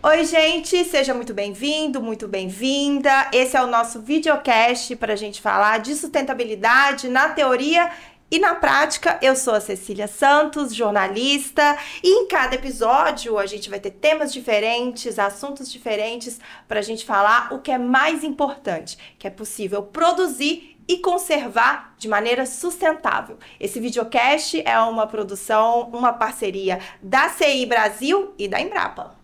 Oi, gente, seja muito bem-vindo, muito bem-vinda. Esse é o nosso videocast para a gente falar de sustentabilidade na teoria e na prática. Eu sou a Cecília Santos, jornalista, e em cada episódio a gente vai ter temas diferentes, assuntos diferentes para a gente falar o que é mais importante, que é possível produzir e conservar de maneira sustentável. Esse videocast é uma produção, uma parceria da CI Brasil e da Embrapa.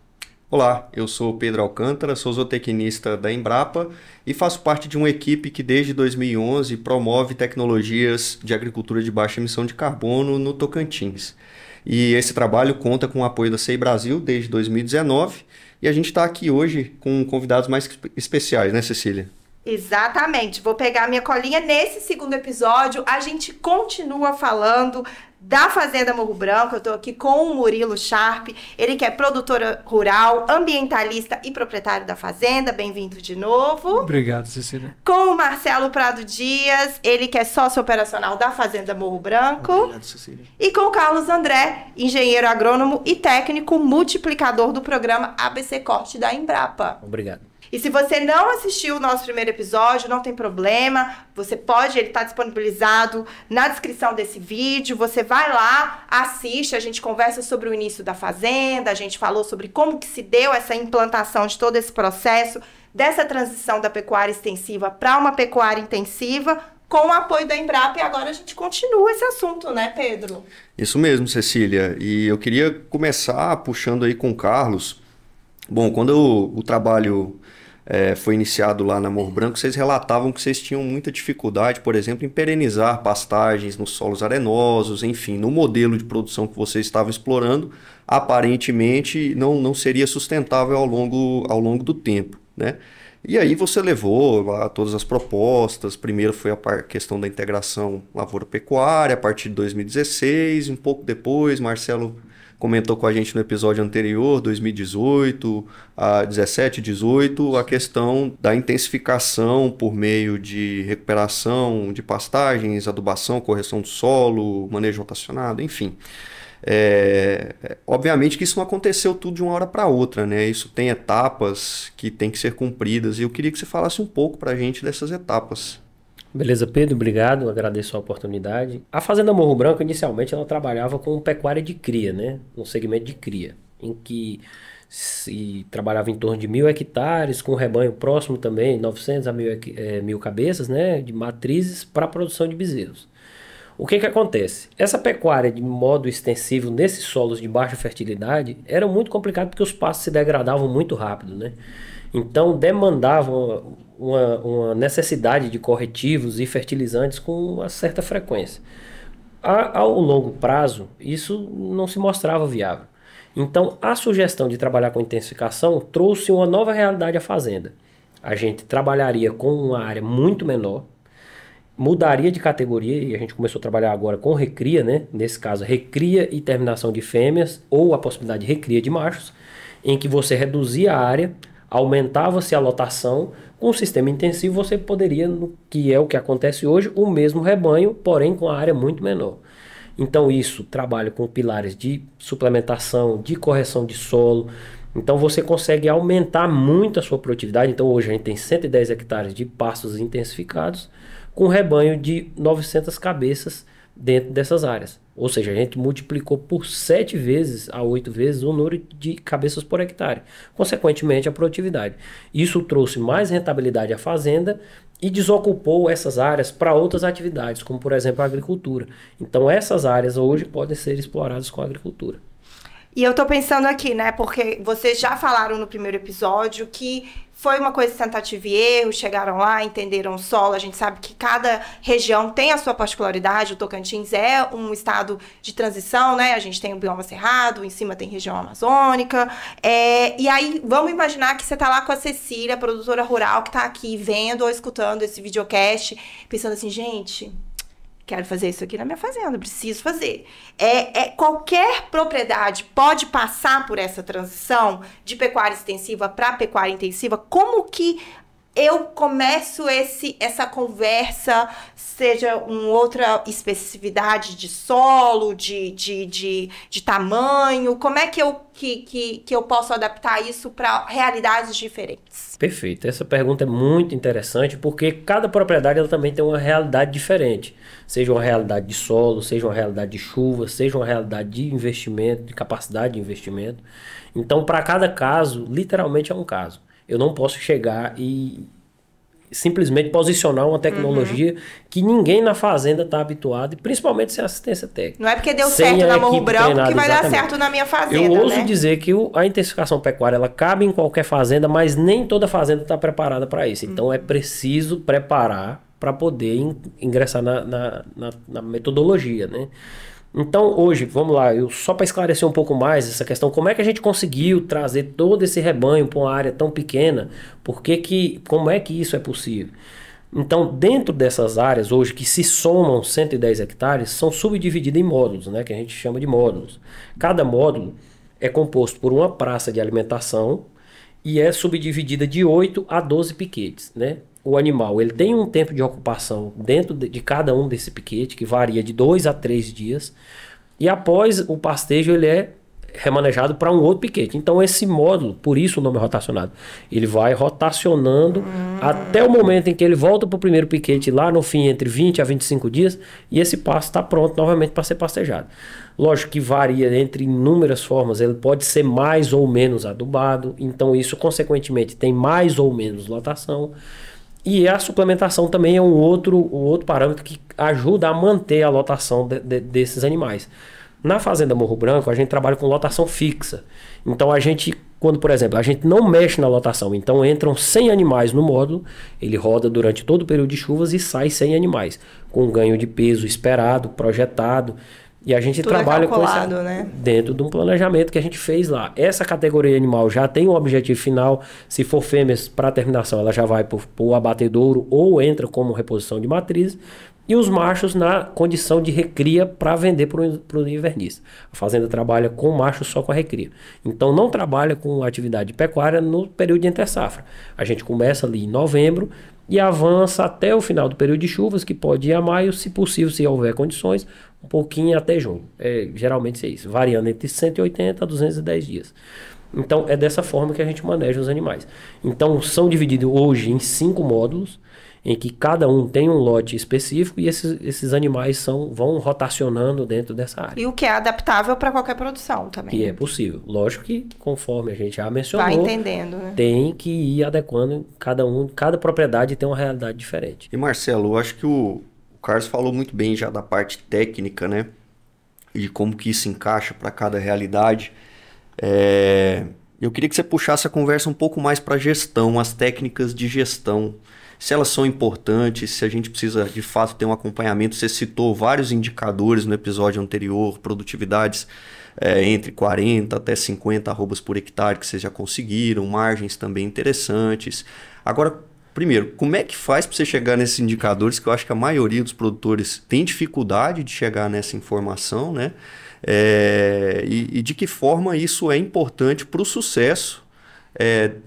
Olá, eu sou Pedro Alcântara, sou zootecnista da Embrapa e faço parte de uma equipe que desde 2011 promove tecnologias de agricultura de baixa emissão de carbono no Tocantins. E esse trabalho conta com o apoio da CI Brasil desde 2019 e a gente está aqui hoje com convidados mais especiais, né, Cecília? Exatamente, vou pegar minha colinha. Nesse segundo episódio, a gente continua falando da Fazenda Morro Branco. Eu tô aqui com o Murilo Sharp, ele que é produtor rural, ambientalista e proprietário da fazenda. Bem-vindo de novo. Obrigado, Cecília. Com o Marcelo Prado Dias, ele que é sócio operacional da Fazenda Morro Branco. Obrigado, Cecília. E com o Carlos André, engenheiro agrônomo e técnico multiplicador do programa ABC Corte da Embrapa. Obrigado. E se você não assistiu o nosso primeiro episódio, não tem problema, você pode, ele está disponibilizado na descrição desse vídeo, você vai lá, assiste, a gente conversa sobre o início da fazenda, a gente falou sobre como que se deu essa implantação de todo esse processo, dessa transição da pecuária extensiva para uma pecuária intensiva, com o apoio da Embrapa, e agora a gente continua esse assunto, né, Pedro? Isso mesmo, Cecília, e eu queria começar puxando aí com o Carlos. Bom, quando o trabalho foi iniciado lá na Morro Branco, vocês relatavam que vocês tinham muita dificuldade, por exemplo, em perenizar pastagens nos solos arenosos, enfim, no modelo de produção que vocês estavam explorando, aparentemente não seria sustentável ao longo do tempo, né? E aí você levou lá todas as propostas. Primeiro foi a questão da integração lavoura-pecuária a partir de 2016, um pouco depois, Marcelo comentou com a gente no episódio anterior, 2018, a 17, 18, a questão da intensificação por meio de recuperação de pastagens, adubação, correção do solo, manejo rotacionado, enfim. Obviamente que isso não aconteceu tudo de uma hora para outra, né? Isso tem etapas que têm que ser cumpridas e eu queria que você falasse um pouco para a gente dessas etapas. Beleza, Pedro, obrigado, agradeço a oportunidade. A Fazenda Morro Branco, inicialmente, ela trabalhava com pecuária de cria, né? No segmento de cria, em que se trabalhava em torno de 1.000 hectares, com rebanho próximo também, 900 a 1.000 cabeças, né? De matrizes para a produção de bezerros. O que acontece? Essa pecuária de modo extensivo nesses solos de baixa fertilidade era muito complicado porque os pastos se degradavam muito rápido, né? Então demandavam uma necessidade de corretivos e fertilizantes com uma certa frequência. Ao longo prazo, isso não se mostrava viável. Então, a sugestão de trabalhar com intensificação trouxe uma nova realidade à fazenda. A gente trabalharia com uma área muito menor, mudaria de categoria, e a gente começou a trabalhar agora com recria, né? Nesse caso, recria e terminação de fêmeas, ou a possibilidade de recria de machos, em que você reduzia a área, aumentava-se a lotação. Com um sistema intensivo você poderia, que é o que acontece hoje, o mesmo rebanho, porém com a área muito menor. Então isso trabalha com pilares de suplementação, de correção de solo. Então você consegue aumentar muito a sua produtividade. Então hoje a gente tem 110 hectares de pastos intensificados, com um rebanho de 900 cabeças dentro dessas áreas. Ou seja, a gente multiplicou por 7 vezes a 8 vezes o número de cabeças por hectare. Consequentemente, a produtividade. Isso trouxe mais rentabilidade à fazenda e desocupou essas áreas para outras atividades, como por exemplo a agricultura. Então essas áreas hoje podem ser exploradas com a agricultura. E eu tô pensando aqui, né, porque vocês já falaram no primeiro episódio que foi uma coisa de tentativa e erro, chegaram lá, entenderam o solo. A gente sabe que cada região tem a sua particularidade. O Tocantins é um estado de transição, né? A gente tem o bioma cerrado, em cima tem região amazônica. E aí, vamos imaginar que você tá lá com a Cecília, produtora rural, que tá aqui vendo ou escutando esse videocast, pensando assim, gente, quero fazer isso aqui na minha fazenda, preciso fazer. Qualquer propriedade pode passar por essa transição de pecuária extensiva para pecuária intensiva? Como que eu começo essa conversa, seja uma outra especificidade de solo, de tamanho, como é que eu posso adaptar isso para realidades diferentes? Perfeito. Essa pergunta é muito interessante porque cada propriedade ela também tem uma realidade diferente. Seja uma realidade de solo, seja uma realidade de chuva, seja uma realidade de investimento, de capacidade de investimento. Então, para cada caso, literalmente é um caso. Eu não posso chegar e simplesmente posicionar uma tecnologia que ninguém na fazenda está habituado, e principalmente sem assistência técnica. Não é porque deu certo na Morro Branco treinada, que vai dar certo na minha fazenda, Eu ouso dizer que a intensificação pecuária ela cabe em qualquer fazenda, mas nem toda fazenda está preparada para isso. Então é preciso preparar para poder ingressar na metodologia, né? Então, hoje, vamos lá, só para esclarecer um pouco mais essa questão, como é que a gente conseguiu trazer todo esse rebanho para uma área tão pequena? Como é que isso é possível? Então, dentro dessas áreas hoje, que se somam 110 hectares, são subdivididas em módulos, né, que a gente chama de módulos. Cada módulo é composto por uma praça de alimentação e é subdividida de 8 a 12 piquetes, né? O animal ele tem um tempo de ocupação dentro de cada um desse piquete, que varia de 2 a 3 dias, e após o pastejo ele é remanejado para um outro piquete. Então esse módulo, por isso o nome é rotacionado, ele vai rotacionando até o momento em que ele volta para o primeiro piquete lá no fim, entre 20 a 25 dias, e esse pasto está pronto novamente para ser pastejado. Lógico que varia entre inúmeras formas, ele pode ser mais ou menos adubado, então isso consequentemente tem mais ou menos lotação. E a suplementação também é um outro parâmetro que ajuda a manter a lotação desses animais. Na Fazenda Morro Branco, a gente trabalha com lotação fixa. Então, quando, por exemplo, a gente não mexe na lotação, então entram 100 animais no módulo, ele roda durante todo o período de chuvas e sai 100 animais, com ganho de peso esperado, projetado. E a gente trabalha com isso, né, dentro de um planejamento que a gente fez lá. Essa categoria animal já tem um objetivo final. Se for fêmeas, para terminação, ela já vai para o abatedouro ou entra como reposição de matriz. E os machos na condição de recria para vender para o invernista. A fazenda trabalha com machos só com a recria. Então não trabalha com atividade pecuária no período de entre-safra. A gente começa ali em novembro e avança até o final do período de chuvas, que pode ir a maio, se possível, se houver condições, um pouquinho até junho. Geralmente é isso, variando entre 180 a 210 dias. Então é dessa forma que a gente maneja os animais. Então são divididos hoje em 5 módulos, em que cada um tem um lote específico e esses animais vão rotacionando dentro dessa área. E o que é adaptável para qualquer produção também. E é possível. Lógico que, conforme a gente já mencionou, vai entendendo, né? Tem que ir adequando cada propriedade tem uma realidade diferente. E Marcelo, eu acho que o Carlos falou muito bem já da parte técnica, né? E de como que isso encaixa para cada realidade. Eu queria que você puxasse a conversa um pouco mais para a gestão, as técnicas de gestão. Se elas são importantes, se a gente precisa de fato ter um acompanhamento. Você citou vários indicadores no episódio anterior, produtividades entre 40 até 50 arrobas por hectare que vocês já conseguiram, margens também interessantes. Agora, primeiro, como é que faz para você chegar nesses indicadores, que eu acho que a maioria dos produtores tem dificuldade de chegar nessa informação, né? E de que forma isso é importante para o sucesso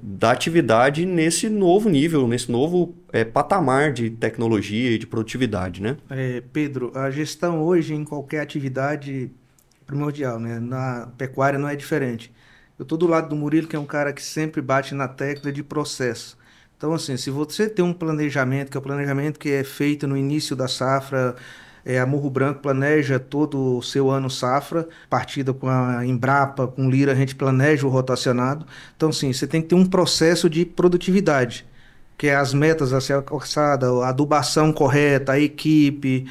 da atividade nesse novo nível, nesse novo patamar de tecnologia e de produtividade, né? Pedro, a gestão hoje em qualquer atividade é primordial, né? Na pecuária não é diferente. Eu estou do lado do Murilo, que é um cara que sempre bate na tecla de processo. Então, assim, se você tem um planejamento, que é o planejamento que é feito no início da safra, a Morro Branco planeja todo o seu ano safra, partida com a Embrapa, com Lira, a gente planeja o rotacionado. Então, sim, você tem que ter um processo de produtividade, que é as metas a ser alcançada, a adubação correta, a equipe.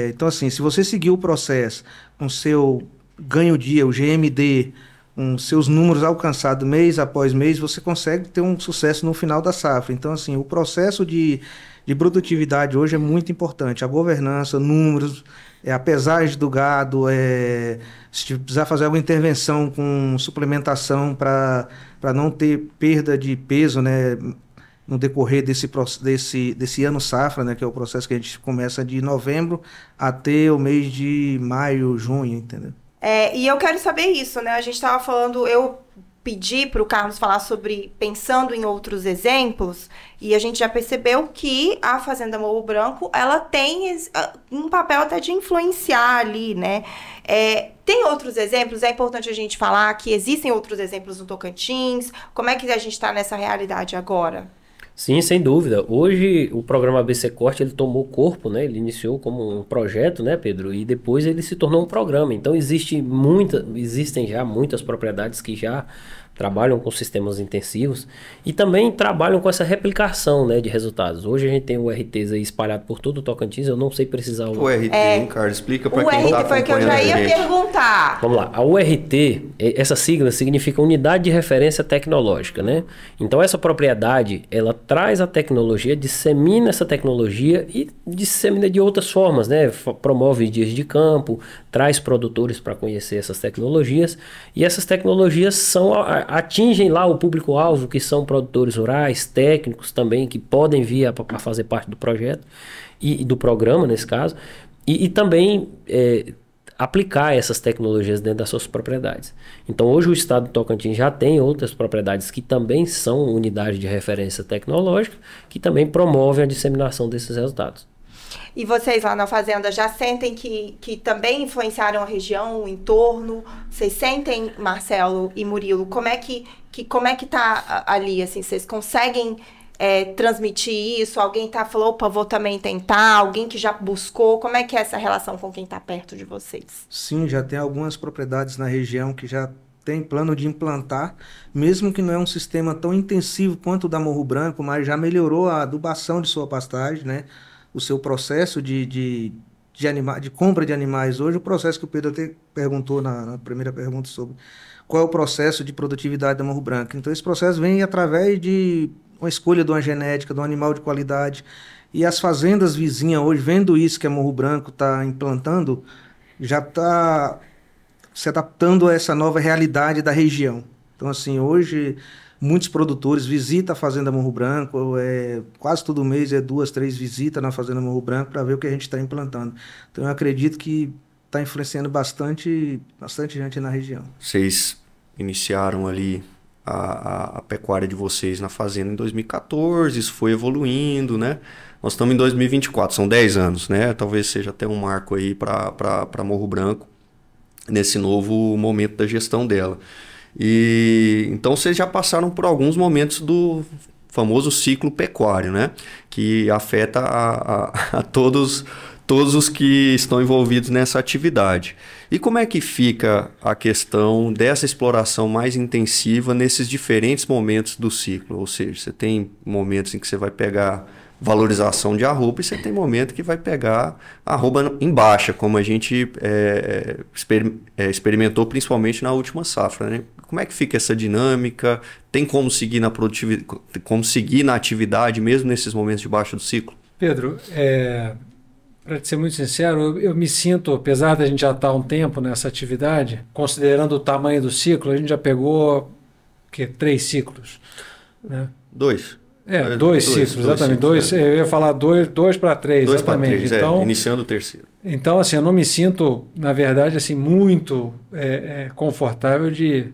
Então, assim, se você seguir o processo com seu ganho-dia, o GMD, com seus números alcançados mês após mês, você consegue ter um sucesso no final da safra. Então, assim, o processo de produtividade hoje é muito importante. A governança, números, a pesagem do gado, se precisar fazer alguma intervenção com suplementação para não ter perda de peso, né, no decorrer desse ano safra, né, que é o processo que a gente começa de novembro até o mês de maio, junho, entendeu? E eu quero saber isso, né? A gente estava falando, eu pedir para o Carlos falar sobre pensando em outros exemplos, e a gente já percebeu que a Fazenda Morro Branco, ela tem um papel até de influenciar ali, né? Tem outros exemplos? É importante a gente falar que existem outros exemplos no Tocantins. Como é que a gente está nessa realidade agora? Sim, sem dúvida. Hoje o programa ABC Corte ele tomou corpo, né? Ele iniciou como um projeto, né, Pedro? E depois ele se tornou um programa. Então existem já muitas propriedades que já trabalham com sistemas intensivos e também trabalham com essa replicação, né, de resultados. Hoje a gente tem o RTs aí espalhado por todo o Tocantins, eu não sei precisar... O RT, hein, Carlos? Explica para quem está acompanhando. O RT foi que eu já ia perguntar. Vamos lá, a URT, essa sigla significa Unidade de Referência Tecnológica, né? Então essa propriedade, ela traz a tecnologia, dissemina essa tecnologia e dissemina de outras formas, né? Promove dias de campo, traz produtores para conhecer essas tecnologias e essas tecnologias atingem lá o público-alvo, que são produtores rurais, técnicos também, que podem vir a fazer parte do projeto e do programa, nesse caso, e também aplicar essas tecnologias dentro das suas propriedades. Então, hoje o estado do Tocantins já tem outras propriedades que também são unidades de referência tecnológica, que também promovem a disseminação desses resultados. E vocês lá na fazenda já sentem que também influenciaram a região, o entorno? Vocês sentem, Marcelo e Murilo, como é que tá ali, assim, vocês conseguem transmitir isso? Alguém falou, opa, vou também tentar, alguém que já buscou, como é que é essa relação com quem está perto de vocês? Sim, já tem algumas propriedades na região que já tem plano de implantar, mesmo que não é um sistema tão intensivo quanto o da Morro Branco, mas já melhorou a adubação de sua pastagem, né? O seu processo de compra de animais. Hoje, o processo que o Pedro até perguntou na primeira pergunta sobre qual é o processo de produtividade da Morro Branco. Então, esse processo vem através de uma escolha de uma genética, de um animal de qualidade. E as fazendas vizinhas hoje, vendo isso que a Morro Branco está implantando, já está se adaptando a essa nova realidade da região. Então, assim, hoje... muitos produtores visitam a Fazenda Morro Branco, quase todo mês 2, 3 visitas na Fazenda Morro Branco para ver o que a gente está implantando. Então eu acredito que está influenciando bastante gente na região. Vocês iniciaram ali a pecuária de vocês na fazenda em 2014, isso foi evoluindo, né? Nós estamos em 2024, são 10 anos, né? Talvez seja até um marco aí para Morro Branco nesse novo momento da gestão dela. E então vocês já passaram por alguns momentos do famoso ciclo pecuário, né? Que afeta a todos os que estão envolvidos nessa atividade. E como é que fica a questão dessa exploração mais intensiva nesses diferentes momentos do ciclo? Ou seja, você tem momentos em que você vai pegar valorização de arroba e você tem momento que vai pegar arroba em baixa, como a gente experimentou principalmente na última safra, né? Como é que fica essa dinâmica? Tem como seguir na produtividade, como seguir na atividade mesmo nesses momentos de baixa do ciclo? Pedro, para ser muito sincero, eu me sinto, apesar da gente já estar há um tempo nessa atividade, considerando o tamanho do ciclo, a gente já pegou 3 ciclos, né? 2. 2 ciclos, exatamente. Eu ia falar 2 para 3, exatamente. 3, então, iniciando o terceiro. Então, assim, eu não me sinto, na verdade, assim, muito confortável de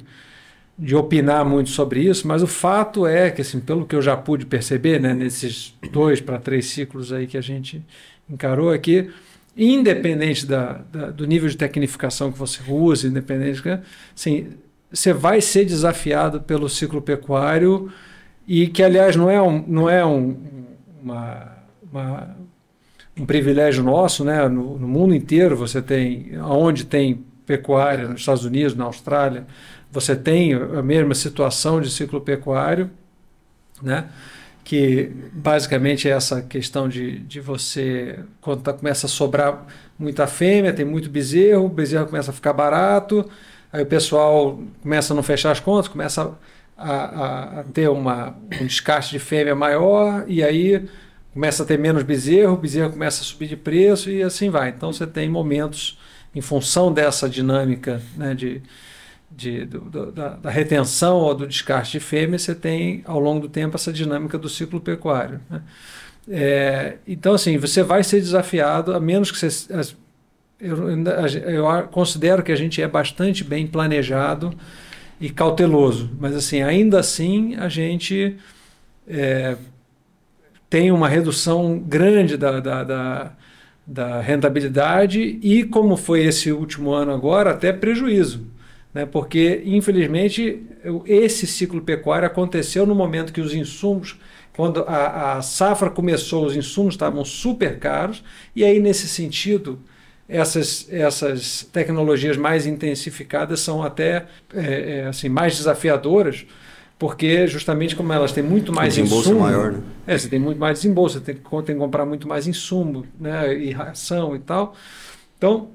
opinar muito sobre isso, mas o fato é que, assim, pelo que eu já pude perceber, né, nesses 2 para 3 ciclos aí que a gente encarou, é que, independente do nível de tecnificação que você usa, independente, assim, você vai ser desafiado pelo ciclo pecuário e que, aliás, não é um privilégio nosso, né? No mundo inteiro você tem, onde tem pecuária, nos Estados Unidos, na Austrália, você tem a mesma situação de ciclo pecuário, né? Que basicamente é essa questão de você, quando começa a sobrar muita fêmea, tem muito bezerro, o bezerro começa a ficar barato, aí o pessoal começa a não fechar as contas, começa a ter um descarte de fêmea maior, e aí começa a ter menos bezerro, o bezerro começa a subir de preço e assim vai. Então você tem momentos, em função dessa dinâmica, né, da retenção ou do descarte de fêmea, você tem ao longo do tempo essa dinâmica do ciclo pecuário, né? Então assim, você vai ser desafiado, a menos que você... Eu considero que a gente é bastante bem planejado e cauteloso. Mas assim, ainda assim a gente tem uma redução grande da rentabilidade e, como foi esse último ano agora, até prejuízo, né? Porque, infelizmente, esse ciclo pecuário aconteceu no momento que os insumos, quando a safra começou, os insumos estavam super caros, e aí, nesse sentido, essas tecnologias mais intensificadas são até assim, mais desafiadoras, porque justamente como elas têm muito mais insumo, maior, né? Você tem muito mais desembolso, você tem que comprar muito mais insumo, né, e ração e tal. Então,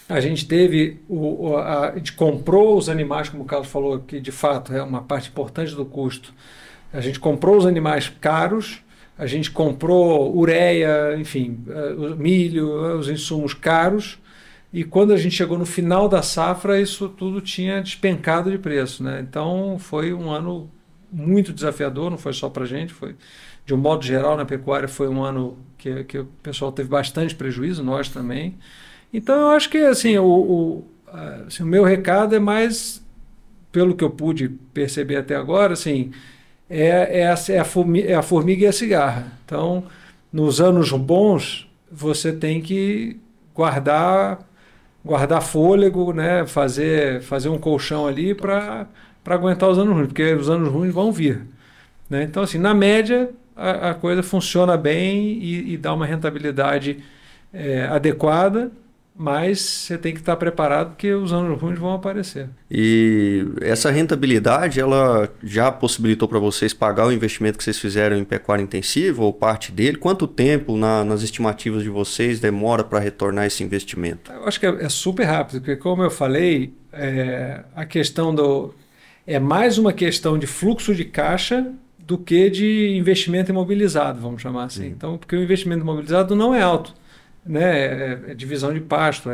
a gente teve, a gente comprou os animais, como o Carlos falou, que de fato é uma parte importante do custo. A gente comprou os animais caros, a gente comprou ureia, enfim, milho, os insumos caros, e quando a gente chegou no final da safra, isso tudo tinha despencado de preço, né? Então foi um ano muito desafiador, não foi só para a gente, foi, de um modo geral, na pecuária foi um ano que o pessoal teve bastante prejuízo, nós também. Então eu acho que assim, o meu recado é mais, pelo que eu pude perceber até agora, assim, é a formiga e a cigarra. Então, nos anos bons, você tem que guardar fôlego, né? Fazer um colchão ali para aguentar os anos ruins, porque os anos ruins vão vir, né? Então, assim, na média, a coisa funciona bem e dá uma rentabilidade adequada, mas você tem que estar preparado porque os anos ruins vão aparecer. E essa rentabilidade, ela já possibilitou para vocês pagar o investimento que vocês fizeram em pecuária intensiva ou parte dele? Quanto tempo, nas estimativas de vocês, demora para retornar esse investimento? Eu acho que é super rápido, porque como eu falei, a questão é mais uma questão de fluxo de caixa do que de investimento imobilizado, vamos chamar assim. Então, porque o investimento imobilizado não é alto, né? É divisão de pasto,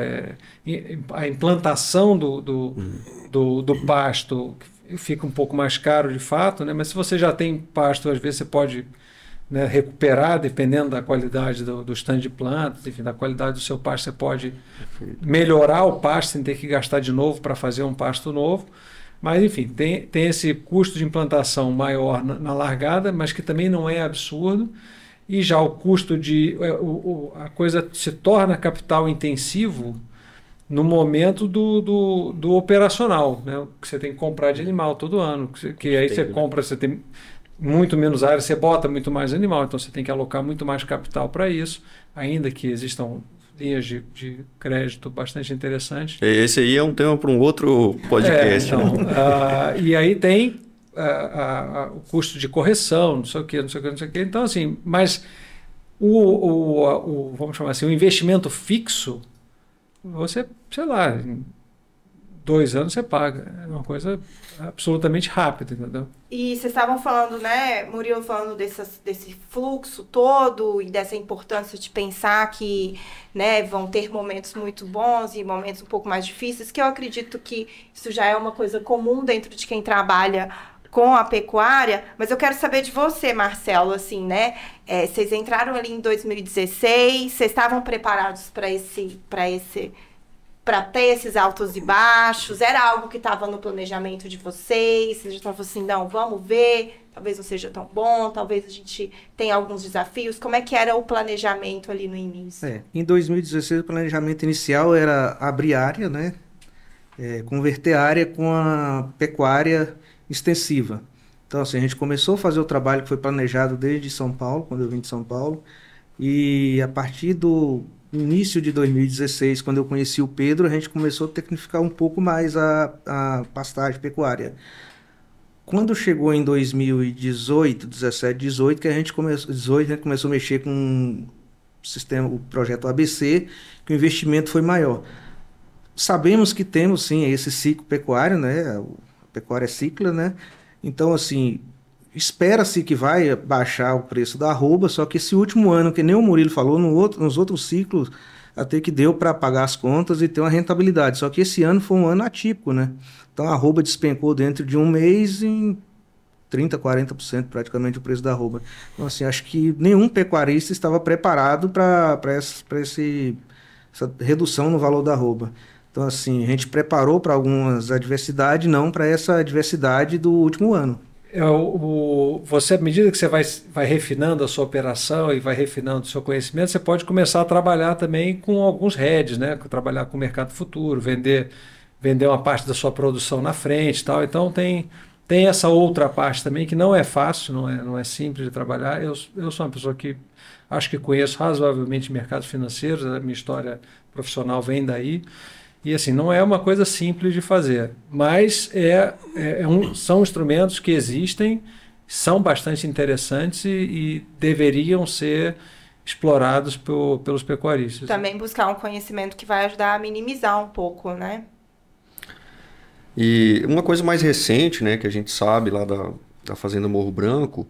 a implantação do pasto fica um pouco mais caro de fato, né? Mas se você já tem pasto, às vezes você pode, né, recuperar, dependendo da qualidade do stand de plantas, enfim, da qualidade do seu pasto, você pode melhorar o pasto sem ter que gastar de novo para fazer um pasto novo. Mas, enfim, tem esse custo de implantação maior na largada, mas que também não é absurdo. E já o custo a coisa se torna capital intensivo no momento do operacional, né? Que você tem que comprar de animal todo ano. Que aí você compra, você tem muito menos área, você bota muito mais animal, então você tem que alocar muito mais capital para isso, ainda que existam linhas de crédito bastante interessantes. Esse aí é um tema para um outro podcast. Então, e aí tem o custo de correção, não sei o que. Então, assim, mas vamos chamar assim, o investimento fixo, você, sei lá, em 2 anos você paga. É uma coisa absolutamente rápida, entendeu? E vocês estavam falando, né, Murilo, falando desse fluxo todo e dessa importância de pensar que, né, vão ter momentos muito bons e momentos um pouco mais difíceis, que eu acredito que isso já é uma coisa comum dentro de quem trabalha com a pecuária, mas eu quero saber de você, Marcelo, assim, né, vocês entraram ali em 2016, vocês estavam preparados para ter esses altos e baixos? Era algo que estava no planejamento de vocês? Vocês já estavam assim, não, vamos ver, talvez não seja tão bom, talvez a gente tenha alguns desafios. Como é que era o planejamento ali no início? Em 2016, o planejamento inicial era abrir área, né? Converter a área com a pecuária extensiva. Então, assim, a gente começou a fazer o trabalho que foi planejado desde São Paulo, quando eu vim de São Paulo, e a partir do início de 2016, quando eu conheci o Pedro, a gente começou a tecnificar um pouco mais a pastagem pecuária. Quando chegou em 2018, 17, 18, que a gente começou a mexer com o projeto ABC, que o investimento foi maior. Sabemos que temos, sim, esse ciclo pecuário, né? A pecuária é cíclica, né? Então, assim, espera-se que vai baixar o preço da arroba, só que esse último ano, que nem o Murilo falou, nos outros ciclos, até que deu para pagar as contas e ter uma rentabilidade. Só que esse ano foi um ano atípico, né? Então, a arroba despencou dentro de um mês em 30%, 40% praticamente o preço da arroba. Então, assim, acho que nenhum pecuarista estava preparado para essa redução no valor da arroba. Então, assim, a gente preparou para algumas adversidades, não para essa adversidade do último ano. Você, à medida que você vai refinando a sua operação e vai refinando o seu conhecimento, você pode começar a trabalhar também com alguns hedges, né? Trabalhar com o mercado futuro, vender uma parte da sua produção na frente e tal. Então, tem essa outra parte também que não é fácil, não é simples de trabalhar. Eu sou uma pessoa que acho que conheço razoavelmente mercados financeiros, a minha história profissional vem daí. E assim, não é uma coisa simples de fazer, mas são instrumentos que existem, são bastante interessantes e deveriam ser explorados pelos pecuaristas. Também buscar um conhecimento que vai ajudar a minimizar um pouco, né? E uma coisa mais recente, né, que a gente sabe lá da Fazenda Morro Branco,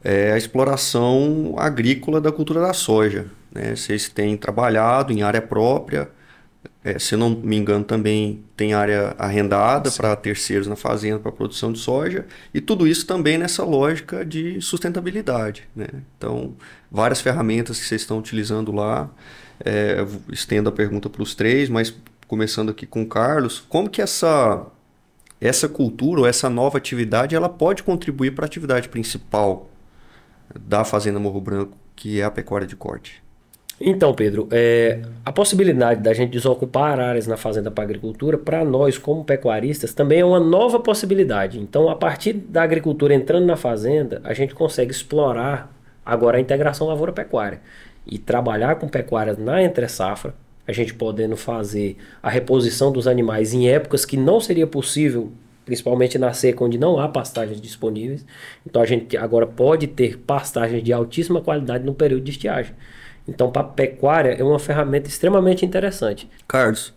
é a exploração agrícola da cultura da soja, né? Vocês têm trabalhado em área própria. Se eu não me engano, também tem área arrendada para terceiros na fazenda para produção de soja, e tudo isso também nessa lógica de sustentabilidade, né? Então, várias ferramentas que vocês estão utilizando lá. Estendo a pergunta para os três, mas começando aqui com o Carlos, como que essa cultura ou essa nova atividade ela pode contribuir para a atividade principal da Fazenda Morro Branco, que é a pecuária de corte? Então, Pedro, a possibilidade da gente desocupar áreas na fazenda para agricultura, para nós como pecuaristas, também é uma nova possibilidade. Então, a partir da agricultura entrando na fazenda, a gente consegue explorar agora a integração lavoura-pecuária e trabalhar com pecuária na entre-safra, a gente podendo fazer a reposição dos animais em épocas que não seria possível, principalmente na seca, onde não há pastagens disponíveis. Então, a gente agora pode ter pastagens de altíssima qualidade no período de estiagem. Então, para a pecuária é uma ferramenta extremamente interessante. Carlos,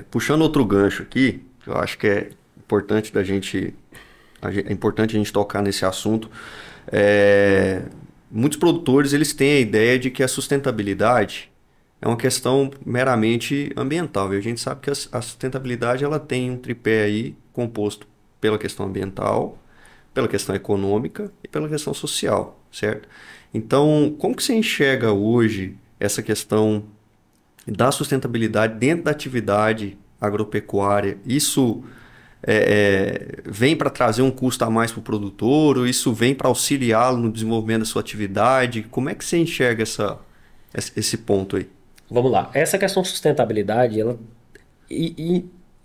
puxando outro gancho aqui, eu acho que é importante a gente tocar nesse assunto. Muitos produtores eles têm a ideia de que a sustentabilidade é uma questão meramente ambiental. E a gente sabe que a sustentabilidade ela tem um tripé aí composto pela questão ambiental, pela questão econômica e pela questão social, certo? Então, como que você enxerga hoje essa questão da sustentabilidade dentro da atividade agropecuária? Isso vem para trazer um custo a mais para o produtor? Ou isso vem para auxiliá-lo no desenvolvimento da sua atividade? Como é que você enxerga esse ponto aí? Vamos lá. Essa questão de sustentabilidade, ela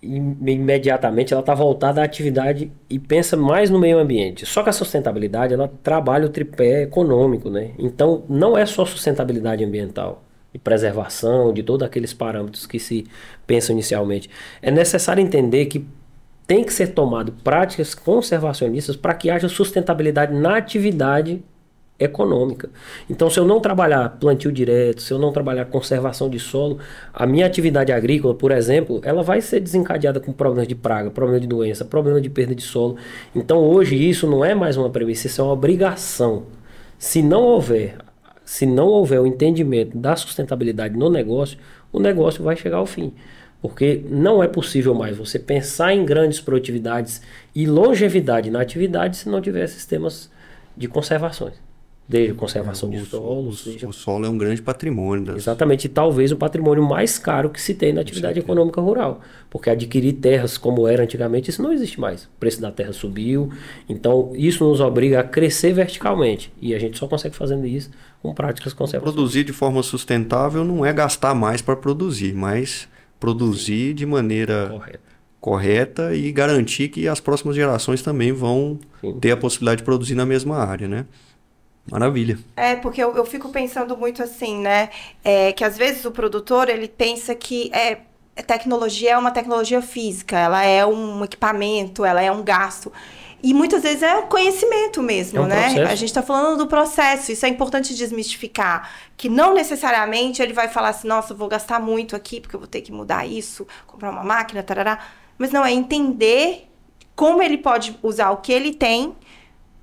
imediatamente ela está voltada à atividade e pensa mais no meio ambiente. Só que a sustentabilidade ela trabalha o tripé econômico, né? Então não é só sustentabilidade ambiental e preservação de todos aqueles parâmetros que se pensam inicialmente. É necessário entender que tem que ser tomado práticas conservacionistas para que haja sustentabilidade na atividade econômica. Então, se eu não trabalhar plantio direto, se eu não trabalhar conservação de solo, a minha atividade agrícola, por exemplo, ela vai ser desencadeada com problemas de praga, problema de doença, problema de perda de solo. Então, hoje isso não é mais uma premissa, isso é uma obrigação. Se não houver o entendimento da sustentabilidade no negócio, o negócio vai chegar ao fim. Porque não é possível mais você pensar em grandes produtividades e longevidade na atividade se não tiver sistemas de conservações. Desde conservação de solos. O solo é um grande patrimônio. Exatamente, e talvez o patrimônio mais caro que se tem na atividade econômica rural. Porque adquirir terras como era antigamente, isso não existe mais. O preço da terra subiu, então isso nos obriga a crescer verticalmente. E a gente só consegue fazendo isso com práticas conservadoras. Produzir de forma sustentável não é gastar mais para produzir, mas produzir de maneira correta e garantir que as próximas gerações também vão ter a possibilidade de produzir na mesma área, né? Maravilha. Porque eu fico pensando muito assim, né? Que às vezes o produtor, ele pensa que tecnologia é uma tecnologia física, ela é um equipamento, ela é um gasto. E muitas vezes é um conhecimento mesmo, né? Processo. A gente está falando do processo, isso é importante desmistificar. Que não necessariamente ele vai falar assim, nossa, eu vou gastar muito aqui, porque eu vou ter que mudar isso, comprar uma máquina, tarará. Mas não, é entender como ele pode usar o que ele tem,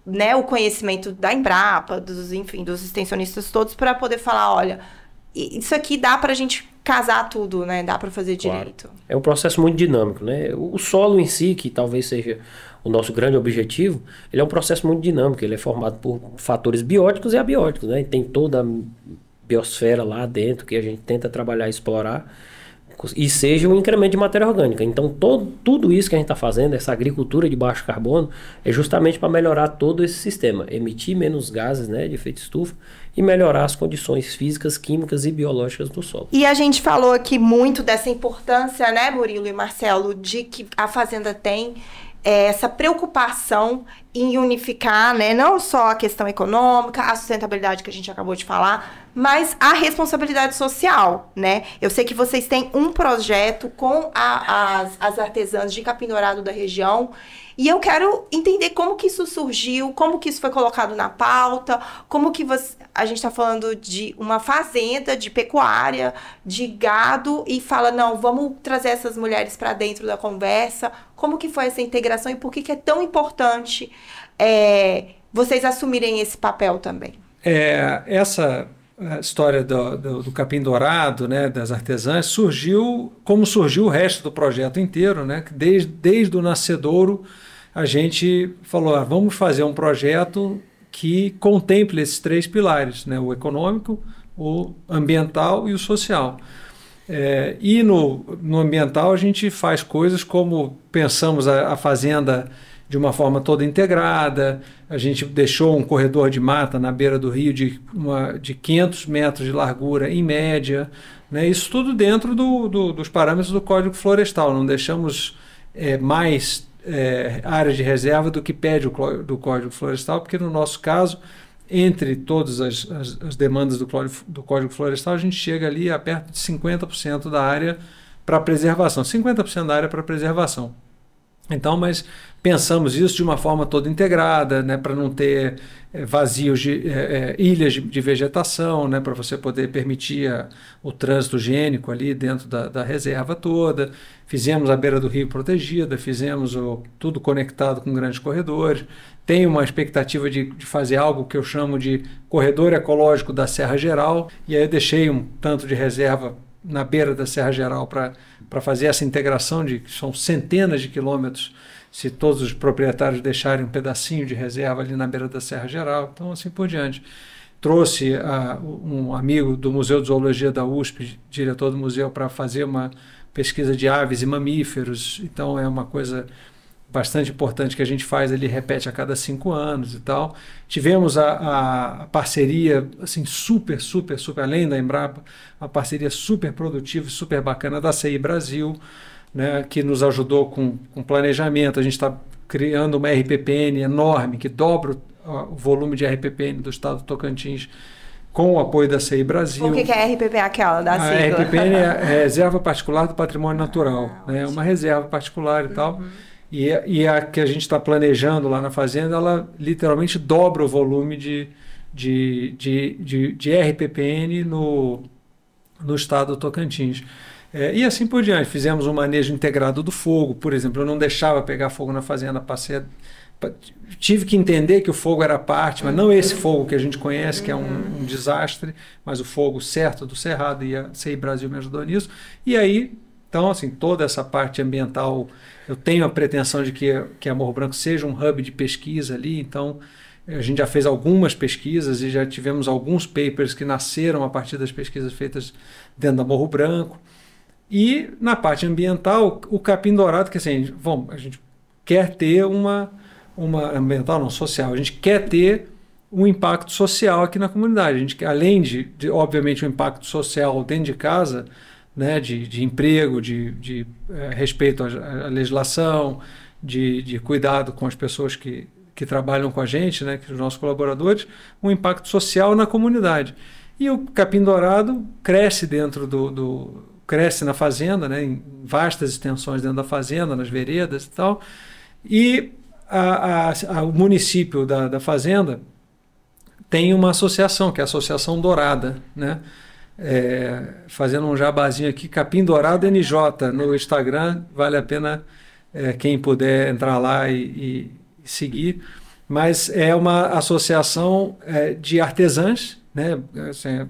né, o conhecimento da Embrapa, dos extensionistas todos, para poder falar, olha, isso aqui dá para a gente casar tudo, né? Dá para fazer direito. É um processo muito dinâmico, né? O solo em si, que talvez seja o nosso grande objetivo, ele é um processo muito dinâmico, ele é formado por fatores bióticos e abióticos, né? E tem toda a biosfera lá dentro que a gente tenta trabalhar e explorar. e seja um incremento de matéria orgânica. Então, tudo isso que a gente está fazendo, essa agricultura de baixo carbono, é justamente para melhorar todo esse sistema, emitir menos gases, né, de efeito estufa e melhorar as condições físicas, químicas e biológicas do solo. E a gente falou aqui muito dessa importância, né, Murilo e Marcelo, de que a fazenda tem essa preocupação em unificar, né, não só a questão econômica, a sustentabilidade que a gente acabou de falar, mas a responsabilidade social, né? Eu sei que vocês têm um projeto com as artesãs de Capim Dourado da região, e eu quero entender como que isso surgiu, como que isso foi colocado na pauta, como que a gente está falando de uma fazenda de pecuária, de gado, e fala, não, vamos trazer essas mulheres para dentro da conversa. Como que foi essa integração e por que é tão importante vocês assumirem esse papel também? Essa história do Capim Dourado, né, das artesãs, surgiu como surgiu o resto do projeto inteiro, né? Desde o nascedouro a gente falou, vamos fazer um projeto que contemple esses 3 pilares, né? O econômico, o ambiental e o social. E no ambiental a gente faz coisas como pensamos a fazenda de uma forma toda integrada, a gente deixou um corredor de mata na beira do rio de 500 metros de largura em média, né? Isso tudo dentro dos parâmetros do Código Florestal, não deixamos mais áreas de reserva do que pede do Código Florestal, porque no nosso caso, entre todas as demandas do Código Florestal, a gente chega ali a perto de 50% da área para preservação, 50% da área para preservação. Então, mas pensamos isso de uma forma toda integrada, né, para não ter vazios ilhas de vegetação, né, para você poder permitir o trânsito higiênico ali dentro da reserva toda. Fizemos a beira do rio protegida, fizemos tudo conectado com grandes corredores. Tenho uma expectativa de fazer algo que eu chamo de corredor ecológico da Serra Geral, e aí eu deixei um tanto de reserva na beira da Serra Geral para fazer essa integração que são centenas de quilômetros, se todos os proprietários deixarem um pedacinho de reserva ali na beira da Serra Geral, então assim por diante. Trouxe um amigo do Museu de Zoologia da USP, diretor do museu, para fazer uma pesquisa de aves e mamíferos, então é uma coisa bastante importante que a gente faz ali, repete a cada 5 anos e tal. Tivemos a parceria, assim, super, além da Embrapa, uma parceria super produtiva, super bacana da CI Brasil, né, que nos ajudou com planejamento. A gente está criando uma RPPN enorme, que dobra o volume de RPPN do estado do Tocantins, com o apoio da CI Brasil. O que é a RPPN aquela da sigla? A RPPN é a Reserva Particular do Patrimônio Natural, né, é uma reserva particular e tal. E a que a gente está planejando lá na fazenda, ela literalmente dobra o volume de RPPN no estado do Tocantins. E assim por diante. Fizemos um manejo integrado do fogo, por exemplo. Eu não deixava pegar fogo na fazenda, tive que entender que o fogo era parte, mas não esse fogo que a gente conhece, que é um desastre, mas o fogo certo do Cerrado, e a CI Brasil me ajudou nisso. E aí, então, assim, toda essa parte ambiental, eu tenho a pretensão de que a Morro Branco seja um hub de pesquisa ali, então a gente já fez algumas pesquisas e já tivemos alguns papers que nasceram a partir das pesquisas feitas dentro da Morro Branco. E na parte ambiental, o Capim Dourado, que assim, a gente quer ter uma ambiental, não social, a gente quer ter um impacto social aqui na comunidade. A gente, além de obviamente, um impacto social dentro de casa, né, de emprego, de respeito à legislação, de cuidado com as pessoas que trabalham com a gente, né, que os nossos colaboradores, um impacto social na comunidade. E o Capim Dourado cresce cresce na fazenda, né, em vastas extensões dentro da fazenda, nas veredas e tal, e o município da fazenda tem uma associação, que é a Associação Dourada, né? Fazendo um jabazinho aqui, Capim Dourado NJ no Instagram, vale a pena quem puder entrar lá e seguir, mas é uma associação de artesãs, né? Assim,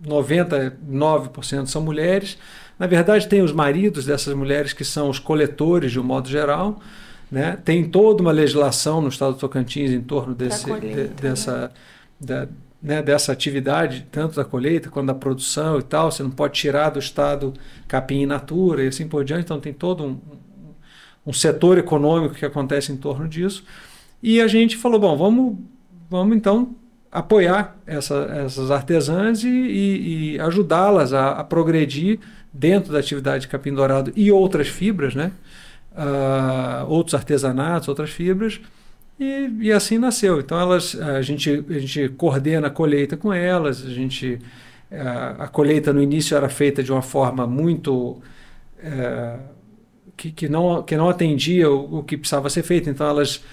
99% são mulheres. Na verdade, tem os maridos dessas mulheres que são os coletores de um modo geral, né? Tem toda uma legislação no estado do Tocantins em torno né, dessa atividade, tanto da colheita quanto da produção e tal. Você não pode tirar do estado capim in natura e assim por diante. Então tem todo um setor econômico que acontece em torno disso. E a gente falou, bom, vamos então apoiar essas artesãs e ajudá-las a progredir dentro da atividade de capim dourado e outras fibras, né? Outros artesanatos, outras fibras, e assim nasceu. Então a gente coordena a colheita com elas, a colheita no início era feita de uma forma muito que não atendia o que precisava ser feito, então elas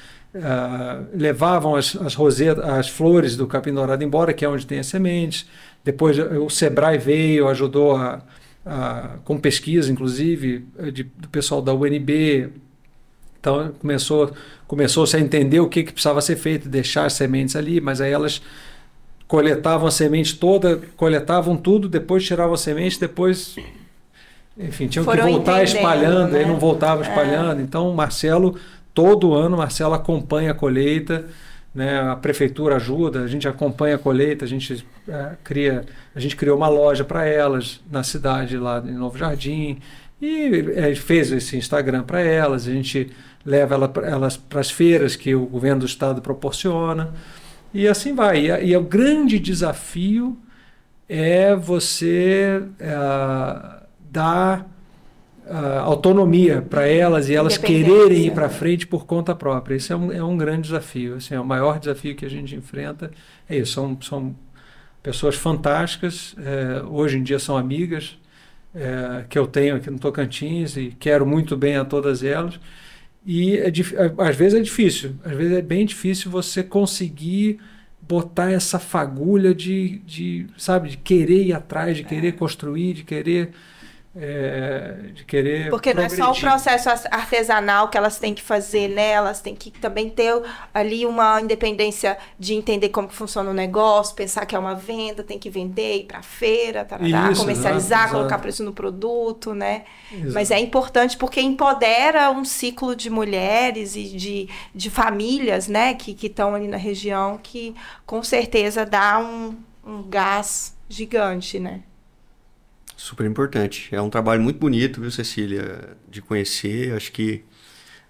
levavam as flores do capim dourado embora, que é onde tem as sementes. Depois o Sebrae veio, ajudou com pesquisa, inclusive, do pessoal da UNB. Então começou-se a entender o que precisava ser feito, deixar as sementes ali, mas aí elas coletavam a semente toda, coletavam tudo, depois tiravam a semente, depois, enfim, tinham que voltar espalhando, né? Aí não voltava espalhando. Então todo ano, Marcelo acompanha a colheita, né? A prefeitura ajuda, a gente acompanha a colheita, a gente criou uma loja para elas na cidade, lá em Novo Jardim, e fez esse Instagram para elas, a gente leva elas para as feiras que o governo do estado proporciona, e assim vai. E o grande desafio é você dar autonomia para elas e elas quererem ir para frente por conta própria. Esse é um grande desafio. Assim, é o maior desafio que a gente enfrenta. É isso. São pessoas fantásticas. Hoje em dia são amigas que eu tenho aqui no Tocantins e quero muito bem a todas elas. E às vezes é difícil. Às vezes é bem difícil você conseguir botar essa fagulha de querer ir atrás, de querer construir, de querer porque progredir. Não é só o processo artesanal que elas têm que fazer, né? Elas têm que também ter ali uma independência de entender como que funciona o negócio, pensar que é uma venda, tem que vender, ir para a feira, comercializar, exato. Colocar preço no produto, né? Exato. Mas é importante porque empodera um ciclo de mulheres e de famílias, né? Que estão ali na região, que com certeza dá um gás gigante, né? Super importante. É um trabalho muito bonito, viu, Cecília, de conhecer. Acho que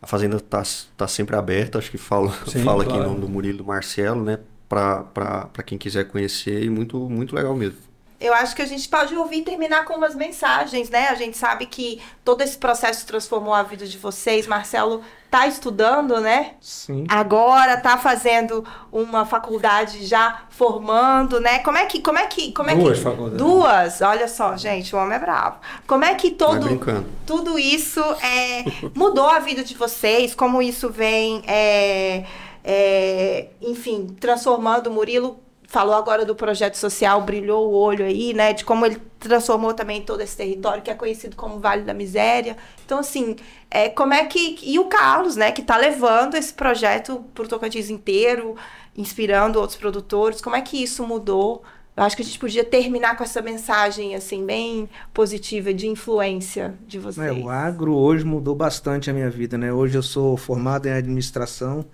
a fazenda tá sempre aberta. Acho que fala claro. Aqui em nome do Murilo e do Marcelo, né? Para quem quiser conhecer. E muito, muito legal mesmo. Eu acho que a gente pode ouvir e terminar com umas mensagens, né? A gente sabe que todo esse processo transformou a vida de vocês. Marcelo tá estudando, né? Sim. Agora tá fazendo uma faculdade já formando, né? Como é que Duas faculdades. Duas? Olha só, gente, o homem é bravo. Como é que tudo isso mudou a vida de vocês? Como isso vem, enfim, transformando o Murilo? Falou agora do projeto social, brilhou o olho aí, né? De como ele transformou também todo esse território, que é conhecido como Vale da Miséria. Então, assim, como é que... E o Carlos, né? Que está levando esse projeto para o Tocantins inteiro, inspirando outros produtores. Como é que isso mudou? Eu acho que a gente podia terminar com essa mensagem, assim, bem positiva, de influência de vocês. O agro hoje mudou bastante a minha vida, né? Hoje eu sou formado em administração,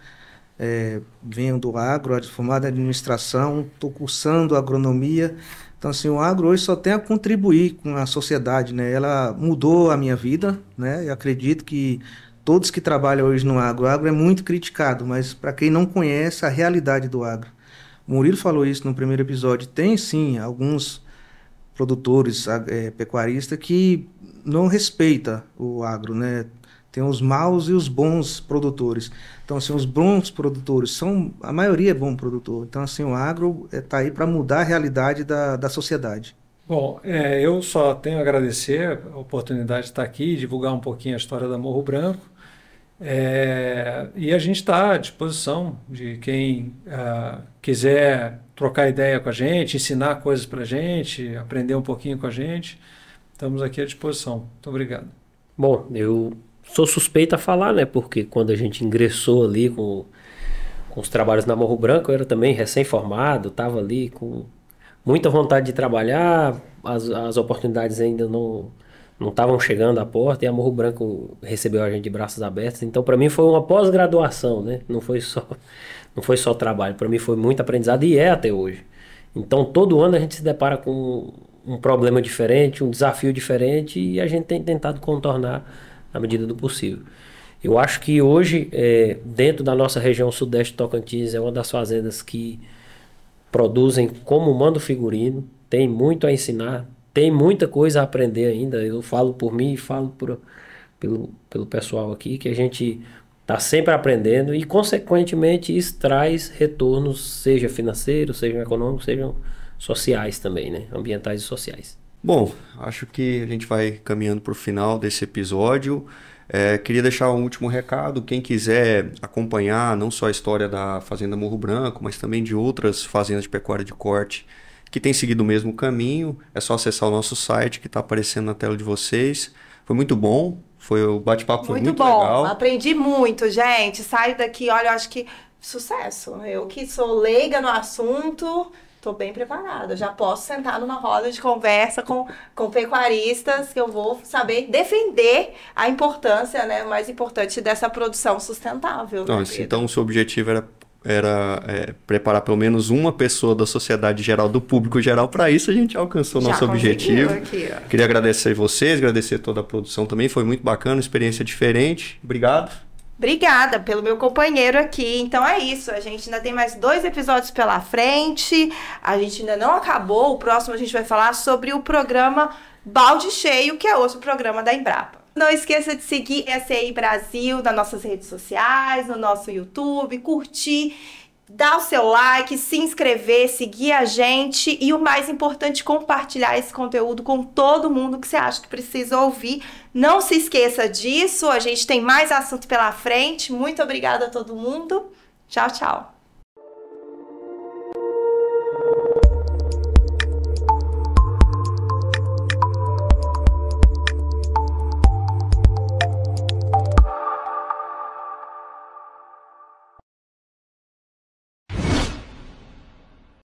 venho do agro, formado em administração, estou cursando agronomia. Então, assim, o agro hoje só tem a contribuir com a sociedade, né? Ela mudou a minha vida, né? Eu acredito que todos que trabalham hoje no agro, o agro é muito criticado, mas para quem não conhece a realidade do agro. O Murilo falou isso no primeiro episódio. Tem, sim, alguns produtores pecuaristas que não respeitam o agro, né? Tem os maus e os bons produtores. Então, assim, os bons produtores a maioria é bom produtor. Então, assim, o agro está aí para mudar a realidade da sociedade. Bom, eu só tenho a agradecer a oportunidade de estar aqui, divulgar um pouquinho a história da Morro Branco. E a gente está à disposição de quem quiser trocar ideia com a gente, ensinar coisas para a gente, aprender um pouquinho com a gente. Estamos aqui à disposição. Muito obrigado. Bom, eu sou suspeito a falar, né? Porque quando a gente ingressou ali com os trabalhos na Morro Branco, eu era também recém-formado, estava ali com muita vontade de trabalhar, as oportunidades ainda não estavam chegando à porta, e a Morro Branco recebeu a gente de braços abertos. Então, para mim, foi uma pós-graduação, né? Não foi só trabalho. Para mim, foi muito aprendizado e até hoje. Então, todo ano a gente se depara com um problema diferente, um desafio diferente, e a gente tem tentado contornar na medida do possível. Eu acho que hoje, dentro da nossa região sudeste Tocantins, é uma das fazendas que produzem como manda o figurino, tem muito a ensinar, tem muita coisa a aprender ainda. Eu falo por mim e falo pelo pessoal aqui, que a gente está sempre aprendendo e, consequentemente, isso traz retornos, seja financeiros, sejam econômicos, sejam sociais também, né? Ambientais e sociais. Bom, acho que a gente vai caminhando para o final desse episódio. Queria deixar um último recado. Quem quiser acompanhar não só a história da Fazenda Morro Branco, mas também de outras fazendas de pecuária de corte que têm seguido o mesmo caminho, é só acessar o nosso site que está aparecendo na tela de vocês. Foi muito bom. O bate-papo foi muito bom. Legal. Aprendi muito, gente. Saio daqui, olha, eu acho que sucesso. Eu que sou leiga no assunto, estou bem preparada. Já posso sentar numa roda de conversa com pecuaristas, que eu vou saber defender a importância, né, mais importante dessa produção sustentável. Né, então, o seu objetivo era preparar pelo menos uma pessoa da sociedade geral, do público geral. Para isso a gente alcançou o nosso objetivo. Aqui, queria agradecer vocês, agradecer toda a produção também, foi muito bacana, experiência diferente. Obrigado. Obrigada pelo meu companheiro aqui. Então é isso, a gente ainda tem mais 2 episódios pela frente, a gente ainda não acabou. O próximo a gente vai falar sobre o programa Balde Cheio, que é outro programa da Embrapa. Não esqueça de seguir SCI Brasil nas nossas redes sociais, no nosso YouTube, curtir, dar o seu like, se inscrever, seguir a gente e, o mais importante, compartilhar esse conteúdo com todo mundo que você acha que precisa ouvir. Não se esqueça disso, a gente tem mais assunto pela frente. Muito obrigada a todo mundo. Tchau, tchau.